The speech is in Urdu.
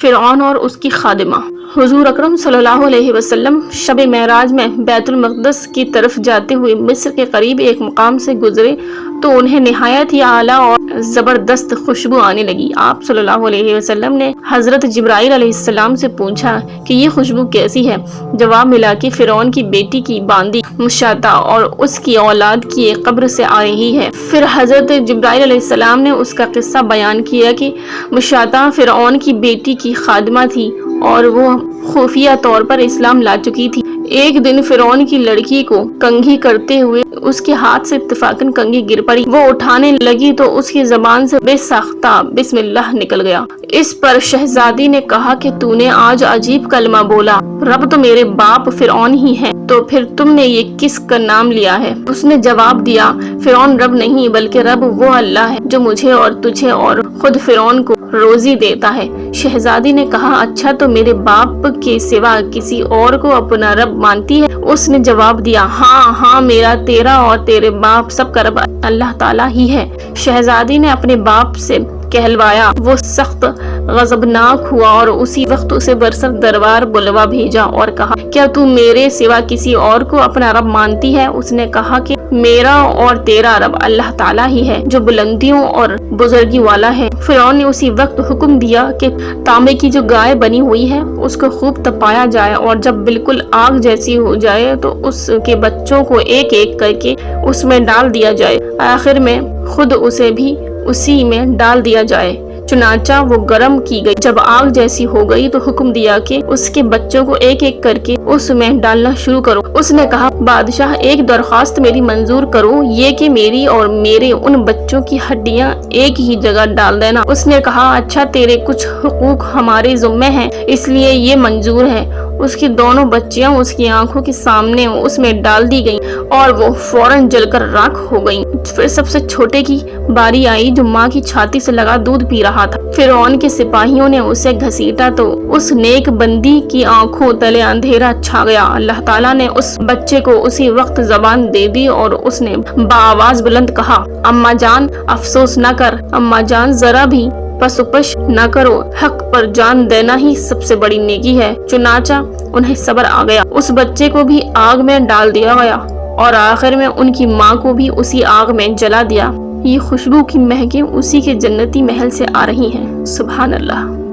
فرعون اور اس کی خادمہ۔ حضور اکرم صلی اللہ علیہ وسلم شب معراج میں بیت المقدس کی طرف جاتے ہوئے مصر کے قریب ایک مقام سے گزرے تو انہیں نہایت ہی اعلیٰ اور زبردست خوشبو آنے لگی۔ آپ صلی اللہ علیہ وسلم نے حضرت جبرائیل علیہ السلام سے پوچھا کہ یہ خوشبو کیسی ہے؟ جواب ملا کہ فرعون کی بیٹی کی باندی مشاطہ اور اس کی اولاد کی ایک قبر سے آ رہی ہے۔ پھر حضرت جبرائیل علیہ السلام نے اس کا قصہ بیان کیا کہ مشاطہ فرعون کی بیٹی کی خادمہ تھی اور وہ خفیہ طور پر اسلام لا چکی تھی۔ ایک دن فرعون کی لڑکی کو کنگھی کرتے ہوئے اس کے ہاتھ سے اتفاقاً کنگھی گر پڑی۔ وہ اٹھانے لگی تو اس کی زبان سے بے ساختہ بسم اللہ نکل گیا۔ اس پر شہزادی نے کہا کہ تو نے آج عجیب کلمہ بولا، رب تو میرے باپ فرعون ہی ہے، تو پھر تم نے یہ کس کا نام لیا ہے؟ اس نے جواب دیا، فرعون رب نہیں بلکہ رب وہ اللہ ہے جو مجھے اور تجھے اور خود فرعون کو روزی دیتا ہے۔ شہزادی نے کہا، اچھا تو میرے باپ کے سوا کسی اور کو اپنا رب مانتی ہے؟ اس نے جواب دیا، ہاں میرا، تیرا اور تیرے باپ سب کا رب اللہ تعالیٰ ہی ہے۔ شہزادی نے اپنے باپ سے کہلوایا، وہ سخت غضبناک ہوا اور اسی وقت اسے برسر دربار بلوا بھیجا اور کہا، کیا تو میرے سوا کسی اور کو اپنا رب مانتی ہے؟ اس نے کہا کہ میرا اور تیرا رب اللہ تعالیٰ ہی ہے جو بلندیوں اور بزرگی والا ہے۔ فرعون نے اسی وقت حکم دیا کہ تانبے کی جو گائے بنی ہوئی ہے اس کو خوب تپایا جائے اور جب بالکل آگ جیسی ہو جائے تو اس کے بچوں کو ایک ایک کر کے اس میں ڈال دیا جائے، آخر میں خود اسے بھی اسی میں ڈال دیا جائے۔ چنانچہ وہ گرم کی گئی۔ جب آگ جیسی ہو گئی تو حکم دیا کہ اس کے بچوں کو ایک ایک کر کے اس میں ڈالنا شروع کرو۔ اس نے کہا، بادشاہ ایک درخواست میری منظور کرو، یہ کہ میری اور میرے ان بچوں کی ہڈیاں ایک ہی جگہ ڈال دینا۔ اس نے کہا، اچھا تیرے کچھ حقوق ہمارے ذمہ ہیں اس لیے یہ منظور ہے۔ اس کی دونوں بچیاں اس کی آنکھوں کے سامنے اس میں ڈال دی گئیں اور وہ فوراً جل کر راکھ ہو گئیں۔ پھر سب سے چھوٹے کی باری آئی جو ماں کی چھاتی سے لگا دودھ پی رہا تھا۔ فرعون کے سپاہیوں نے اسے گھسیٹا تو اس نیک بندی کی آنکھوں تلے اندھیرا چھا گیا۔ اللہ تعالیٰ نے اس بچے کو اسی وقت زبان دے دی اور اس نے بآواز بلند کہا، اماں جان افسوس نہ کر، اماں جان ذرا بھی پسوپش نہ کرو، حق پر جان دینا ہی سب سے بڑی نیکی ہے۔ چنانچہ انہیں صبر آ گیا، اس بچے کو بھی آگ میں ڈال دیا گیا اور آخر میں ان کی ماں کو بھی اسی آگ میں جلا دیا۔ یہ خوشبو کی مہکیں اسی کے جنتی محل سے آ رہی ہیں۔ سبحان اللہ۔